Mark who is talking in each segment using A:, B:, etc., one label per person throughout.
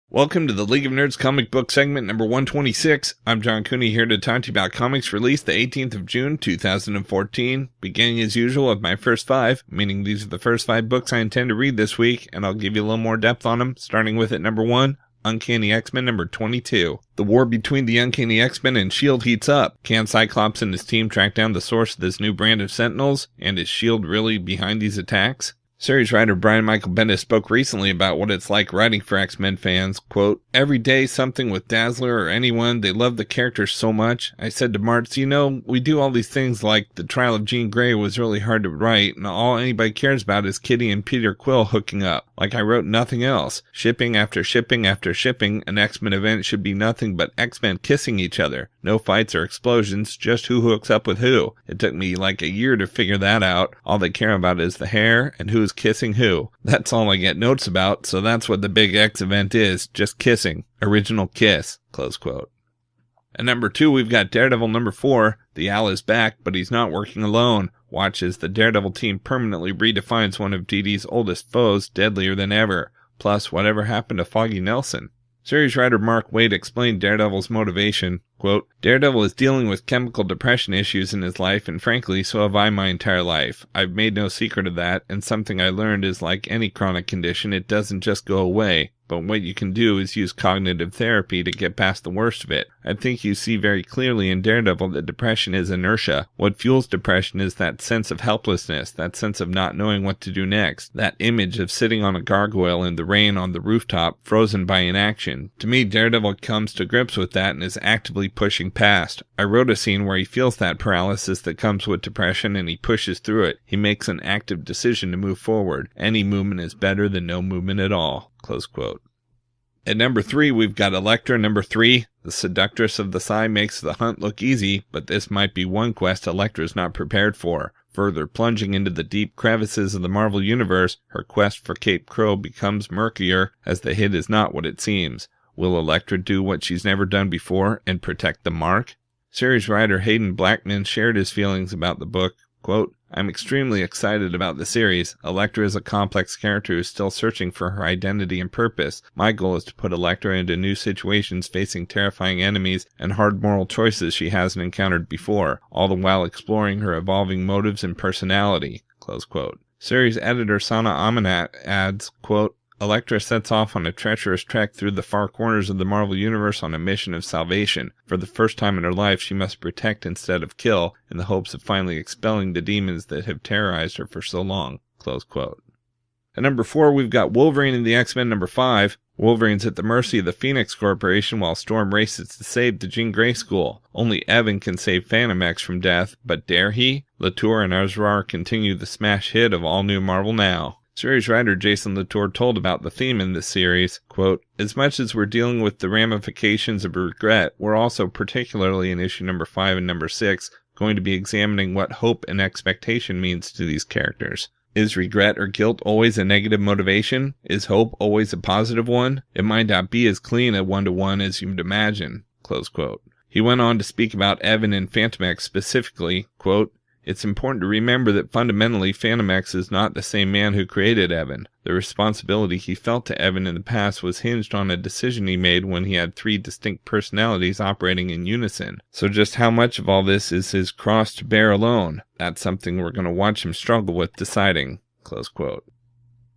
A: Welcome to the League of Nerds comic book segment number 126. I'm John Cooney here to talk to you about comics released the 18th of June, 2014, beginning as usual with my first five, meaning these are the first 5 books I intend to read this week, and I'll give you a little more depth on them, starting with at number 1, Uncanny X-Men number 22. The war between the Uncanny X-Men and S.H.I.E.L.D. heats up. Can Cyclops and his team track down the source of this new brand of Sentinels, and is S.H.I.E.L.D. really behind these attacks? Series writer Brian Michael Bendis spoke recently about what it's like writing for X-Men fans. Quote, "Every day something with Dazzler or anyone, they love the characters so much. I said to Martz, we do all these things like the trial of Jean Grey was really hard to write, and all anybody cares about is Kitty and Peter Quill hooking up. Like I wrote nothing else. Shipping after shipping after shipping, an X-Men event should be nothing but X-Men kissing each other. No fights or explosions, just who hooks up with who. It took me like a year to figure that out. All they care about is the hair and who's kissing who. That's all I get notes about, so that's what the big X event is, just kissing. Original kiss." Close quote. At number 2, we've got Daredevil number 4. The Owl is back, but he's not working alone. Watch as the Daredevil team permanently redefines one of DD's oldest foes, deadlier than ever. Plus, whatever happened to Foggy Nelson? Series writer Mark Waid explained Daredevil's motivation. Quote, "Daredevil is dealing with chemical depression issues in his life, and frankly, so have I my entire life. I've made no secret of that, and something I learned is like any chronic condition, it doesn't just go away. But what you can do is use cognitive therapy to get past the worst of it. I think you see very clearly in Daredevil that depression is inertia. What fuels depression is that sense of helplessness, that sense of not knowing what to do next, that image of sitting on a gargoyle in the rain on the rooftop, frozen by inaction. To me, Daredevil comes to grips with that and is actively pushing past. I wrote a scene where he feels that paralysis that comes with depression and he pushes through it. He makes an active decision to move forward. Any movement is better than no movement at all." Close quote. At number 3, we've got Elektra number 3. The seductress of the Psy makes the hunt look easy, but this might be one quest Elektra's not prepared for. Further plunging into the deep crevices of the Marvel Universe, her quest for Cape Crow becomes murkier, as the hit is not what it seems. Will Elektra do what she's never done before and protect the Mark? Series writer Hayden Blackman shared his feelings about the book. Quote, "I'm extremely excited about the series. Elektra is a complex character who's still searching for her identity and purpose. My goal is to put Elektra into new situations facing terrifying enemies and hard moral choices she hasn't encountered before, all the while exploring her evolving motives and personality." Close quote. Series editor Sana Amanat adds, quote, "Elektra sets off on a treacherous trek through the far corners of the Marvel Universe on a mission of salvation. For the first time in her life, she must protect instead of kill, in the hopes of finally expelling the demons that have terrorized her for so long." Close quote. At number 4, we've got Wolverine and the X-Men number 5. Wolverine's at the mercy of the Phoenix Corporation while Storm races to save the Jean Grey School. Only Evan can save Phantom X from death, but dare he? Latour and Azrar continue the smash hit of all new Marvel Now. Series writer Jason Latour told about the theme in this series, quote, "As much as we're dealing with the ramifications of regret, we're also, particularly in issue number 5 and number 6, going to be examining what hope and expectation means to these characters. Is regret or guilt always a negative motivation? Is hope always a positive one? It might not be as clean a one-to-one as you'd imagine." Close quote. He went on to speak about Evan and Phantom X specifically, quote, "It's important to remember that fundamentally Phantom X is not the same man who created Evan. The responsibility he felt to Evan in the past was hinged on a decision he made when he had 3 distinct personalities operating in unison. So just how much of all this is his cross to bear alone? That's something we're going to watch him struggle with deciding." Close quote.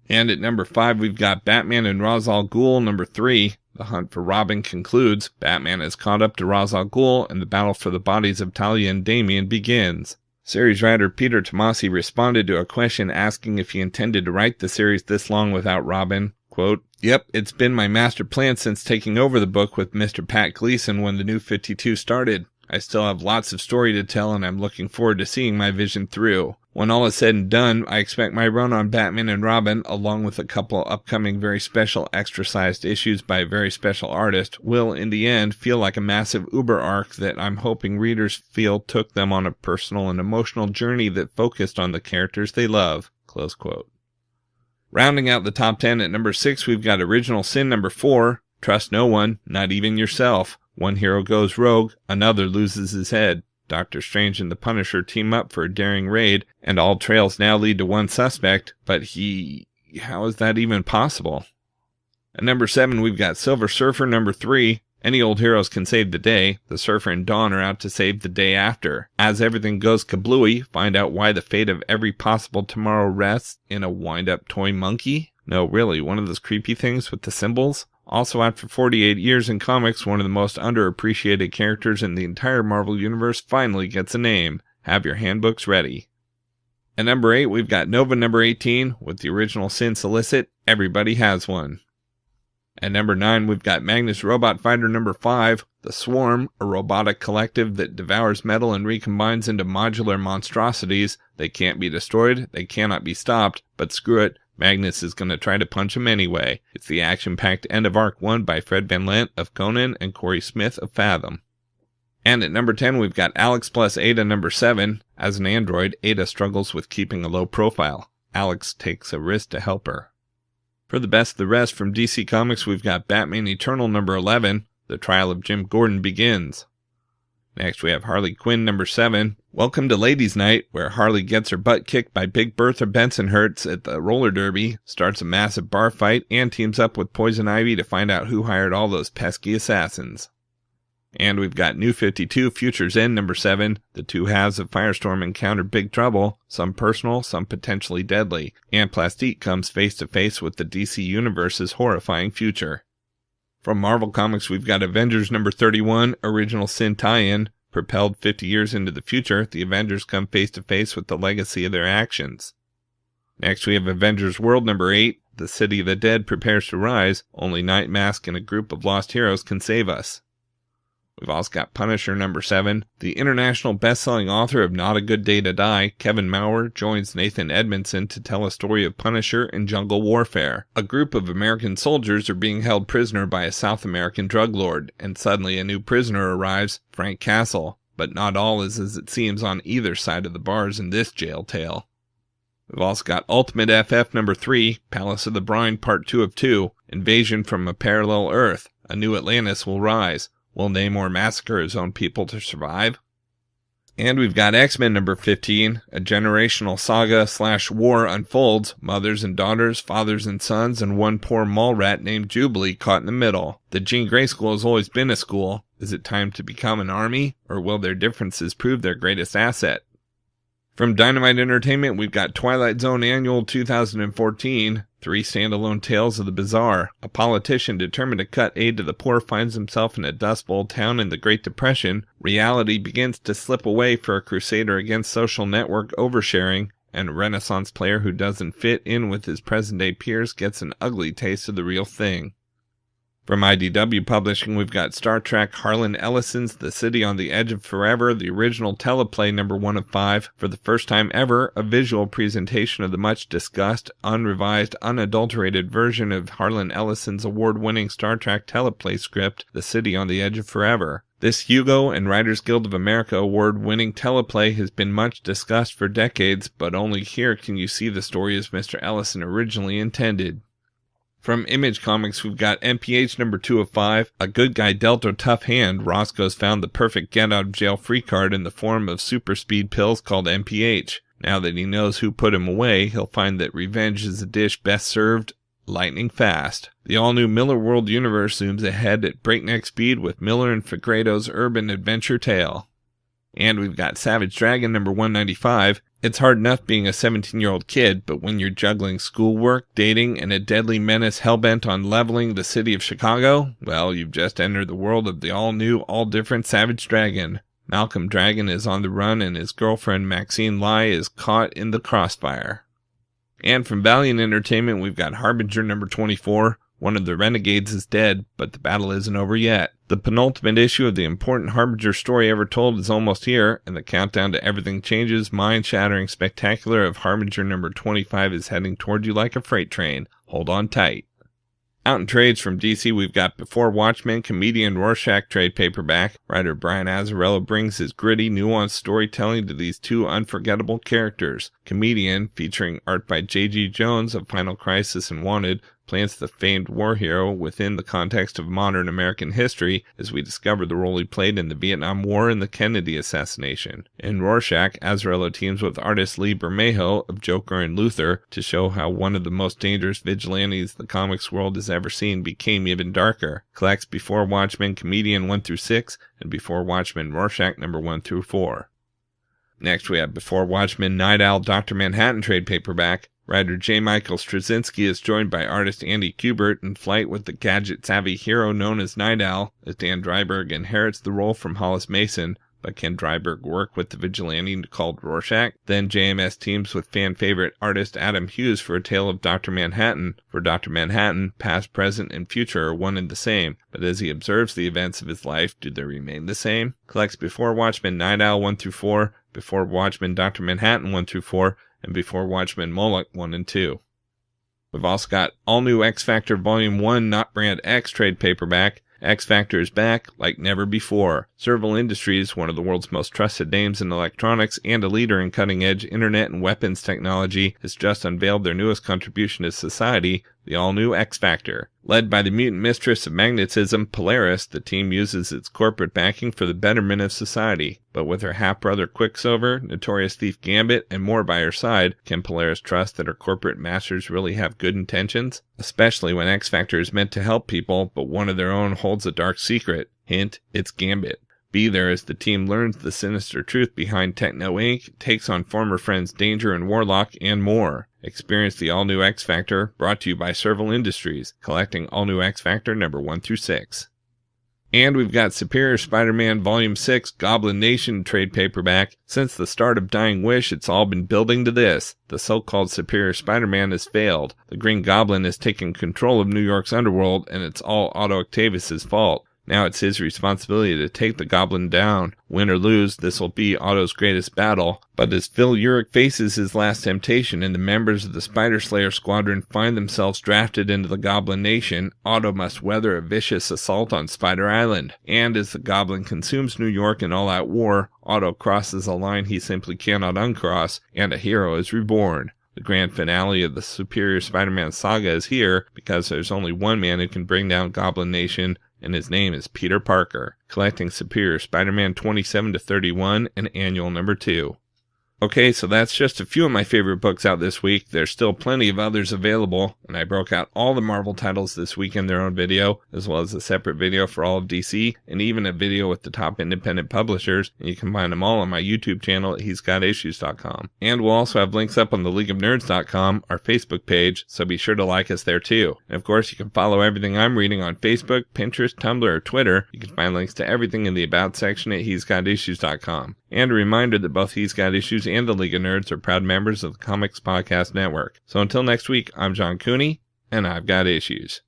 A: And at number 5, we've got Batman and Ra's al Ghul number 3. The hunt for Robin concludes. Batman is caught up to Ra's al Ghul, and the battle for the bodies of Talia and Damian begins. Series writer Peter Tomasi responded to a question asking if he intended to write the series this long without Robin. Quote, "Yep, it's been my master plan since taking over the book with Mr. Pat Gleason when the New 52 started. I still have lots of story to tell, and I'm looking forward to seeing my vision through. When all is said and done, I expect my run on Batman and Robin, along with a couple upcoming very special extra-sized issues by a very special artist, will, in the end, feel like a massive Uber arc that I'm hoping readers feel took them on a personal and emotional journey that focused on the characters they love." Close quote. Rounding out the top 10 at number 6, we've got Original Sin number 4. Trust no one, not even yourself. One hero goes rogue, another loses his head. Doctor Strange and the Punisher team up for a daring raid, and all trails now lead to one suspect, but how is that even possible? At number 7, we've got Silver Surfer number 3. Any old heroes can save the day. The Surfer and Dawn are out to save the day after. As everything goes kablooey, find out why the fate of every possible tomorrow rests in a wind-up toy monkey. No, really, one of those creepy things with the symbols. Also out for 48 years in comics, one of the most underappreciated characters in the entire Marvel Universe finally gets a name. Have your handbooks ready. At number 8, we've got Nova number 18, with the original Sin solicit, Everybody Has One. At number 9, we've got Magnus Robot Fighter number 5, The Swarm, a robotic collective that devours metal and recombines into modular monstrosities. They can't be destroyed, they cannot be stopped, but screw it, Magnus is going to try to punch him anyway. It's the action-packed end of Arc 1 by Fred Van Lent of Conan and Corey Smith of Fathom. And at number 10, we've got Alex plus Ada number 7. As an android, Ada struggles with keeping a low profile. Alex takes a risk to help her. For the best of the rest from DC Comics, we've got Batman Eternal number 11, The Trial of Jim Gordon begins. Next we have Harley Quinn number 7, Welcome to Ladies' Night, where Harley gets her butt kicked by Big Bertha Bensonhurst at the roller derby, starts a massive bar fight, and teams up with Poison Ivy to find out who hired all those pesky assassins. And we've got New 52, Future's End number 7. The two halves of Firestorm encounter big trouble, some personal, some potentially deadly, and Plastique comes face to face with the DC Universe's horrifying future. From Marvel Comics, we've got Avengers number 31, Original Sin tie-in. Propelled 50 years into the future, the Avengers come face to face with the legacy of their actions. Next we have Avengers World number 8. The City of the Dead prepares to rise. Only Night Mask and a group of lost heroes can save us. We've also got Punisher number 7. The international best-selling author of Not a Good Day to Die, Kevin Maurer, joins Nathan Edmondson to tell a story of Punisher and jungle warfare. A group of American soldiers are being held prisoner by a South American drug lord, and suddenly a new prisoner arrives, Frank Castle. But not all is as it seems on either side of the bars in this jail tale. We've also got Ultimate FF number 3, Palace of the Brine Part 2 of 2, Invasion from a Parallel Earth. A new Atlantis will rise. Will Namor massacre his own people to survive? And we've got X-Men number 15, a generational saga/war unfolds, mothers and daughters, fathers and sons, and one poor mall rat named Jubilee caught in the middle. The Jean Grey School has always been a school. Is it time to become an army, or will their differences prove their greatest asset? From Dynamite Entertainment, we've got Twilight Zone Annual 2014, 3 standalone tales of the bizarre. A politician determined to cut aid to the poor finds himself in a Dust Bowl town in the Great Depression. Reality begins to slip away for a crusader against social network oversharing, and a Renaissance player who doesn't fit in with his present-day peers gets an ugly taste of the real thing. From IDW Publishing, we've got Star Trek Harlan Ellison's The City on the Edge of Forever, the original teleplay number 1 of 5. For the first time ever, a visual presentation of the much-discussed, unrevised, unadulterated version of Harlan Ellison's award-winning Star Trek teleplay script, The City on the Edge of Forever. This Hugo and Writers Guild of America award-winning teleplay has been much discussed for decades, but only here can you see the story as Mr. Ellison originally intended. From Image Comics, we've got MPH number 2 of 5. A good guy dealt a tough hand. Roscoe's found the perfect get-out-of-jail-free card in the form of super speed pills called MPH. Now that he knows who put him away, he'll find that revenge is a dish best served lightning fast. The all-new Miller World universe zooms ahead at breakneck speed with Miller and Fegredo's urban adventure tale. And we've got Savage Dragon number 195. It's hard enough being a 17-year-old kid, but when you're juggling schoolwork, dating, and a deadly menace hellbent on leveling the city of Chicago, well, you've just entered the world of the all-new, all-different Savage Dragon. Malcolm Dragon is on the run, and his girlfriend Maxine Lai is caught in the crossfire. And from Valiant Entertainment, we've got Harbinger number 24. One of the renegades is dead, but the battle isn't over yet. The penultimate issue of the important Harbinger story ever told is almost here, and the countdown to everything changes, mind-shattering spectacular of Harbinger number 25 is heading toward you like a freight train. Hold on tight. Out in trades from DC, we've got Before Watchmen, comedian Rorschach trade paperback. Writer Brian Azzarello brings his gritty, nuanced storytelling to these two unforgettable characters. Comedian, featuring art by J.G. Jones of Final Crisis and Wanted, plants the famed war hero within the context of modern American history as we discover the role he played in the Vietnam War and the Kennedy assassination. In Rorschach, Azzarello teams with artist Lee Bermejo of Joker and Luther to show how one of the most dangerous vigilantes the comics world has ever seen became even darker. Collects Before Watchmen Comedian 1-6 and Before Watchmen Rorschach number 1-4. Next we have Before Watchmen Night Owl Dr. Manhattan trade paperback. Writer J. Michael Straczynski is joined by artist Andy Kubert in flight with the gadget-savvy hero known as Night Owl, as Dan Dreiberg inherits the role from Hollis Mason. But can Dreiberg work with the vigilante called Rorschach? Then JMS teams with fan-favorite artist Adam Hughes for a tale of Dr. Manhattan. For Dr. Manhattan, past, present, and future are one and the same, but as he observes the events of his life, do they remain the same? Collects Before Watchmen Night Owl 1-4, Before Watchmen Dr. Manhattan 1-4, and Before Watchmen Moloch 1 and 2. We've also got All New X-Factor Volume 1 Not Brand X trade paperback. X-Factor is back like never before. Serval Industries, one of the world's most trusted names in electronics and a leader in cutting-edge internet and weapons technology, has just unveiled their newest contribution to society, the all-new X-Factor. Led by the mutant mistress of magnetism, Polaris, the team uses its corporate backing for the betterment of society. But with her half-brother Quicksilver, notorious thief Gambit, and more by her side, can Polaris trust that her corporate masters really have good intentions? Especially when X-Factor is meant to help people, but one of their own holds a dark secret. Hint, it's Gambit. Be there as the team learns the sinister truth behind Techno Inc., takes on former friends Danger and Warlock, and more. Experience the all-new X-Factor, brought to you by Serval Industries, collecting All New X-Factor number 1-6. And we've got Superior Spider-Man Volume 6 Goblin Nation trade paperback. Since the start of Dying Wish, it's all been building to this. The so-called Superior Spider-Man has failed. The Green Goblin has taken control of New York's underworld, and it's all Otto Octavius' fault. Now it's his responsibility to take the Goblin down. Win or lose, this will be Otto's greatest battle. But as Phil Urich faces his last temptation and the members of the Spider Slayer Squadron find themselves drafted into the Goblin Nation, Otto must weather a vicious assault on Spider Island. And as the Goblin consumes New York in all-out war, Otto crosses a line he simply cannot uncross, and a hero is reborn. The grand finale of the Superior Spider-Man saga is here, because there's only one man who can bring down Goblin Nation, and his name is Peter Parker, collecting Superior Spider-Man 27-31 and Annual number 2. Okay, so that's just a few of my favorite books out this week. There's still plenty of others available, and I broke out all the Marvel titles this week in their own video, as well as a separate video for all of DC, and even a video with the top independent publishers, and you can find them all on my YouTube channel at he'sgotissues.com. And we'll also have links up on the leagueofnerds.com, our Facebook page, so be sure to like us there too. And of course, you can follow everything I'm reading on Facebook, Pinterest, Tumblr, or Twitter. You can find links to everything in the About section at he'sgotissues.com. And a reminder that both He's Got Issues and the League of Nerds are proud members of the Comics Podcast Network. So until next week, I'm John Cooney, and I've got issues.